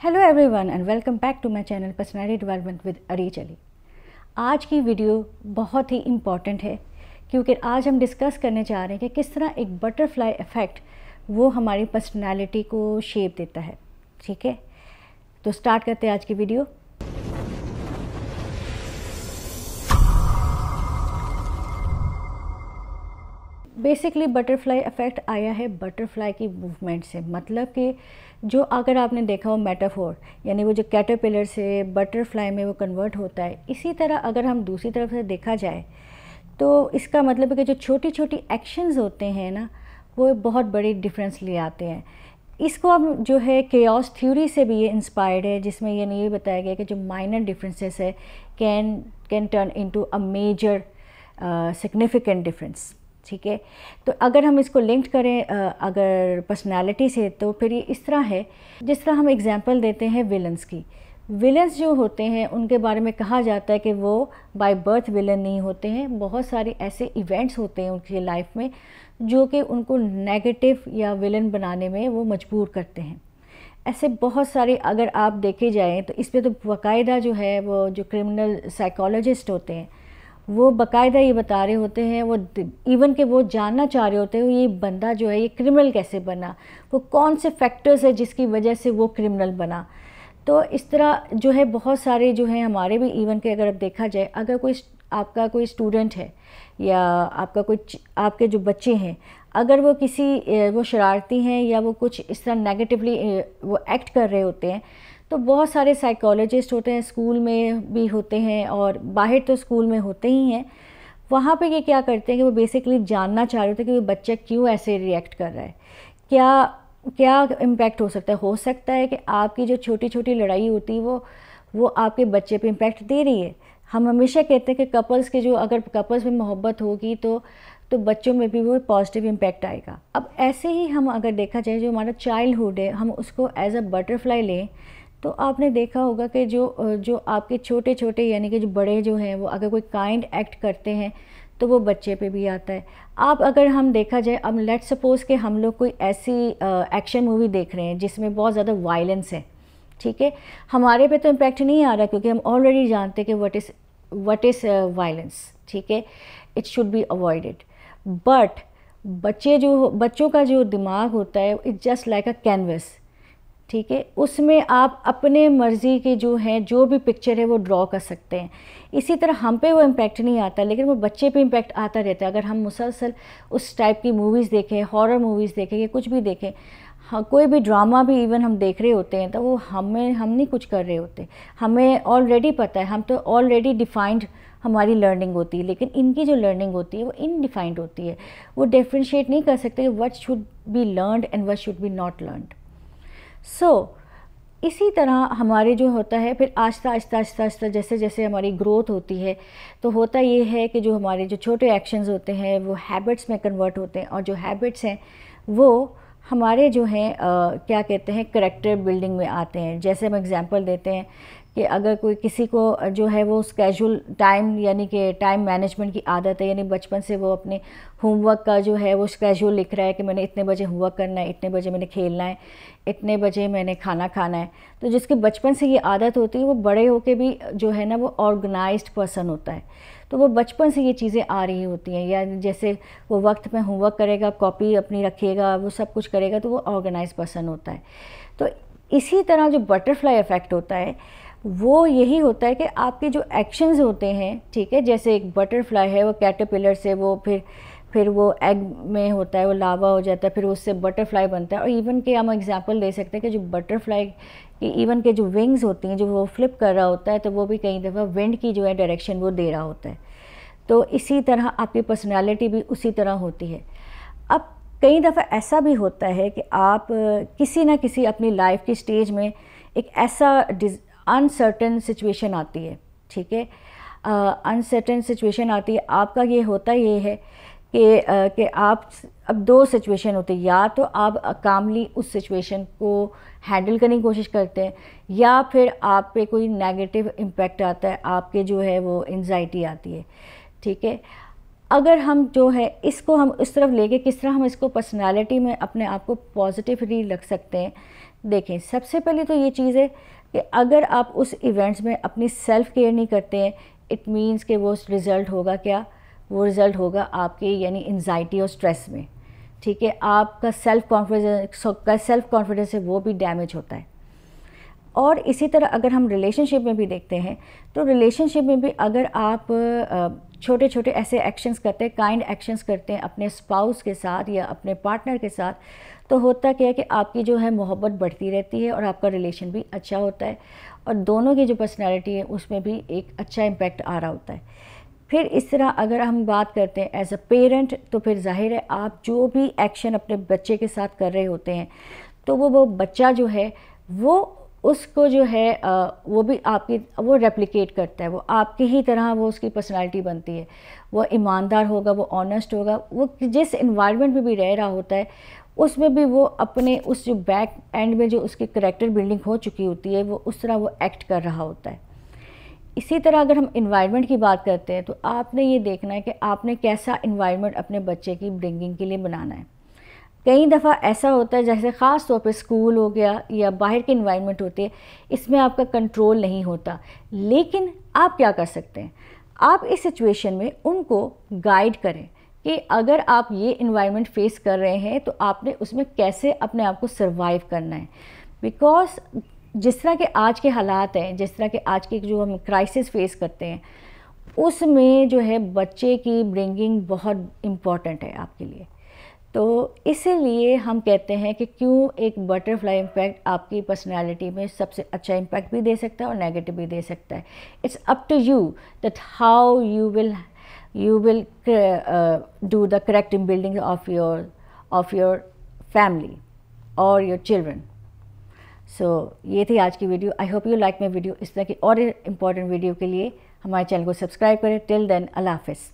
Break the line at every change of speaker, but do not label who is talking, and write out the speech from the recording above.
Hello everyone and welcome back to my channel personality development with Areej Ali. आज की video बहुत ही important है क्योंकि आज हम डिस्कस करने जा रहे हैं कि किस तरह एक बटरफ्लाई इफ़ेक्ट वो हमारी पर्सनैलिटी को शेप देता है। ठीक है, तो स्टार्ट करते हैं आज की वीडियो। बेसिकली बटरफ्लाई इफ़ेक्ट आया है बटरफ्लाई की मूवमेंट से, मतलब कि जो अगर आपने देखा हो मेटाफोर, यानी वो जो कैटरपिलर से बटरफ्लाई में वो कन्वर्ट होता है, इसी तरह अगर हम दूसरी तरफ से देखा जाए तो इसका मतलब है कि जो छोटी छोटी एक्शंस होते हैं ना, वो बहुत बड़ी डिफरेंस ले आते हैं। इसको अब जो है केओस थ्योरी से भी ये इंस्पायर्ड है, जिसमें ये नहीं बताया गया कि जो माइनर डिफरेंसेस है can turn into a major significant difference. ठीक है, तो अगर हम इसको लिंक करें अगर पर्सनालिटी से, तो फिर ये इस तरह है जिस तरह हम एग्जांपल देते हैं विलन्स की। विलन्स जो होते हैं उनके बारे में कहा जाता है कि वो बाय बर्थ विलन नहीं होते हैं, बहुत सारे ऐसे इवेंट्स होते हैं उनकी लाइफ में जो कि उनको नेगेटिव या विलन बनाने में वो मजबूर करते हैं। ऐसे बहुत सारे अगर आप देखे जाएँ तो इस पर तो बाकायदा जो है वो जो क्रिमिनल साइकोलॉजिस्ट होते हैं वो बाकायदा ये बता रहे होते हैं, वो इवन कि वो जानना चाह रहे होते हैं ये बंदा जो है ये क्रिमिनल कैसे बना, वो कौन से फैक्टर्स है जिसकी वजह से वो क्रिमिनल बना। तो इस तरह जो है बहुत सारे जो हैं हमारे भी इवन के अगर अब देखा जाए, अगर कोई आपका कोई स्टूडेंट है या आपका कोई आपके जो बच्चे हैं, अगर वो किसी वो शरारती हैं या वो कुछ इस तरह नेगेटिवली वो एक्ट कर रहे होते हैं, तो बहुत सारे साइकोलॉजिस्ट होते हैं, स्कूल में भी होते हैं और बाहर तो स्कूल में होते ही हैं। वहाँ पे ये क्या करते हैं कि वो बेसिकली जानना चाह रहे होते हैं कि वो बच्चा क्यों ऐसे रिएक्ट कर रहा है, क्या इम्पैक्ट हो सकता है। हो सकता है कि आपकी जो छोटी छोटी लड़ाई होती है वो आपके बच्चे पे इम्पैक्ट दे रही है। हम हमेशा कहते हैं कि कपल्स के जो अगर कपल्स में मोहब्बत होगी तो बच्चों में भी वो पॉजिटिव इम्पैक्ट आएगा। अब ऐसे ही हम अगर देखा जाए जो हमारा चाइल्डहुड है, हम उसको एज अ बटरफ्लाई लें तो आपने देखा होगा कि जो आपके छोटे छोटे यानी कि जो बड़े जो हैं वो अगर कोई काइंड एक्ट करते हैं तो वो बच्चे पे भी आता है। आप अगर हम देखा जाए, अब लेट्स सपोज़ कि हम लोग कोई ऐसी एक्शन मूवी देख रहे हैं जिसमें बहुत ज़्यादा वायलेंस है, ठीक है, हमारे पे तो इम्पैक्ट नहीं आ रहा क्योंकि हम ऑलरेडी जानते हैं कि व्हाट इज़ वायलेंस। ठीक है, it should be avoided. But बच्चों का जो दिमाग होता है it's just like a canvas. ठीक है, उसमें आप अपने मर्ज़ी के जो हैं जो भी पिक्चर है वो ड्रॉ कर सकते हैं। इसी तरह हम पे वो इम्पैक्ट नहीं आता लेकिन वो बच्चे पे इम्पैक्ट आता रहता है। अगर हम मुसलसल उस टाइप की मूवीज़ देखें, हॉरर मूवीज़ देखें या कुछ भी देखें, हाँ कोई भी ड्रामा भी इवन हम देख रहे होते हैं तो वो हम नहीं कुछ कर रहे होते, हमें ऑलरेडी पता है, हम तो ऑलरेडी डिफाइंड हमारी लर्निंग होती है। लेकिन इनकी जो लर्निंग होती है वो इनडिफाइंड होती है, वो डिफ्रेंशिएट नहीं कर सकते what should be learned and what should be not learned. इसी तरह हमारे जो होता है फिर आस्ता जैसे जैसे हमारी ग्रोथ होती है तो होता ये है कि जो हमारे जो छोटे एक्शंस होते हैं वो हैबिट्स में कन्वर्ट होते हैं, और जो हैबिट्स हैं वो हमारे जो हैं क्या कहते हैं करैक्टर बिल्डिंग में आते हैं। जैसे हम एग्जांपल देते हैं कि अगर कोई किसी को जो है वो स्केड्यूल टाइम यानी कि टाइम मैनेजमेंट की आदत है, यानी बचपन से वो अपने होमवर्क का जो है वो स्केड्यूल लिख रहा है कि मैंने इतने बजे होमवर्क करना है, इतने बजे मैंने खेलना है, इतने बजे मैंने खाना खाना है, तो जिसकी बचपन से ये आदत होती है वो बड़े होके भी जो है ना वो ऑर्गेनाइज्ड पर्सन होता है। तो वो बचपन से ये चीज़ें आ रही होती हैं, या जैसे वो वक्त में होमवर्क करेगा, कॉपी अपनी रखिएगा, वो सब कुछ करेगा, तो वो ऑर्गेनाइज पर्सन होता है। तो इसी तरह जो बटरफ्लाई इफ़ेक्ट होता है वो यही होता है कि आपके जो एक्शंस होते हैं, ठीक है, जैसे एक बटरफ्लाई है वो कैटरपिलर से वो फिर वो एग में होता है, वो लावा हो जाता है, फिर उससे बटरफ्लाई बनता है। और इवन के हम एग्जांपल दे सकते हैं कि जो बटरफ्लाई की इवन के जो विंग्स होती हैं, जो वो फ्लिप कर रहा होता है तो वो भी कई दफ़ा विंड की जो है डायरेक्शन वो दे रहा होता है। तो इसी तरह आपकी पर्सनालिटी भी उसी तरह होती है। अब कई दफ़ा ऐसा भी होता है कि आप किसी ना किसी अपनी लाइफ की स्टेज में एक ऐसा अनसर्टन सिचुएशन आती है, ठीक है, अनसर्टन सिचुएशन आती है। आपका ये होता ये है कि आप अब दो सिचुएशन होती है, या तो आप कामली उस सिचुएशन को हैंडल करने की कोशिश करते हैं, या फिर आप पे कोई नेगेटिव इम्पैक्ट आता है, आपके जो है वो एंजाइटी आती है। ठीक है, अगर हम जो है इसको हम इस तरफ लेके किस तरह हम इसको पर्सनालिटी में अपने आप को पॉजिटिवली रख सकते हैं, دیکھیں سب سے پہلے تو یہ چیز ہے کہ اگر آپ اس ایونٹس میں اپنی سیلف کیئر نہیں کرتے ہیں، اٹ مینس کہ وہ رزلٹ ہوگا کیا، وہ رزلٹ ہوگا آپ کے یعنی انزائٹی اور سٹریس میں، ٹھیک ہے، آپ کا سیلف کانفیڈنس ہے وہ بھی ڈیمیج ہوتا ہے۔ اور اسی طرح اگر ہم ریلیشن شپ میں بھی دیکھتے ہیں تو ریلیشن شپ میں بھی اگر آپ چھوٹے چھوٹے ایسے ایکشنز کرتے ہیں، کائنڈ ایکشنز کرتے ہیں اپنے اسپاؤس کے ساتھ یا اپنے پارٹنر کے ساتھ، تو ہوتا کیا ہے کہ آپ کی جو ہے محبت بڑھتی رہتی ہے اور آپ کا ریلیشن بھی اچھا ہوتا ہے، اور دونوں کی جو پرسنالٹی ہے اس میں بھی ایک اچھا امپیکٹ آ رہا ہوتا ہے۔ پھر اس طرح اگر ہم بات کرتے ہیں ایز اے پیرنٹ، تو پھر ظاہر ہے آپ جو بھی ایکشن اپنے بچے کے ساتھ کر رہے ہوتے ہیں تو وہ بچہ جو ہے وہ اس کو جو ہے وہ بھی آپ کی وہ ریپلیکیٹ کرتا ہے، وہ آپ کی ہی طرح وہ اس کی پرسنالٹی بنتی ہے، وہ ایماندار ہوگا، وہ آنیسٹ ہوگا، وہ جس انوائرمنٹ میں بھی رہ رہا ہوتا ہے اس میں بھی وہ اپنے اس جو بیک اینڈ میں جو اس کی کریکٹر بلڈنگ ہو چکی ہوتی ہے وہ اس طرح وہ ایکٹ کر رہا ہوتا ہے۔ اسی طرح اگر ہم انوائرمنٹ کی بات کرتے ہیں تو آپ نے یہ دیکھنا ہے کہ آپ نے کیسا انوائرمنٹ اپنے بچے کی برنگنگ کے لیے بنانا ہے۔ کئی دفعہ ایسا ہوتا ہے جیسے خاص طور پہ اسکول ہو گیا یا باہر کی انوائرمنٹ ہوتی ہے، اس میں آپ کا کنٹرول نہیں ہوتا، لیکن آپ کیا کر سکتے ہیں، آپ اس سچویشن میں ان کو گائیڈ کریں کہ اگر آپ یہ انوائرمنٹ فیس کر رہے ہیں تو آپ نے اس میں کیسے اپنے آپ کو سروائیو کرنا ہے، بیکاز جس طرح کے آج کے حالات ہیں، جس طرح کے آج کے جو ہم کرائسس فیس کرتے ہیں، اس میں جو ہے بچے کی برنگنگ بہت امپورٹنٹ ہے آپ کے لیے۔ تو اسی لیے ہم کہتے ہیں کہ کیوں ایک بٹر فلائی امپیکٹ آپ کی پرسنالٹی میں سب سے اچھا امپیکٹ بھی دے سکتا ہے اور نیگیٹو بھی دے سکتا ہے۔ It's up to you that how you will do the correct building of your family اور یور چلڈرن۔ سو یہ تھی آج کی video. I hope you like my video. اس طرح کی اور امپورٹنٹ ویڈیو کے لیے ہمارے چینل کو سبسکرائب کریں۔ ٹل دین، اللہ حافظ۔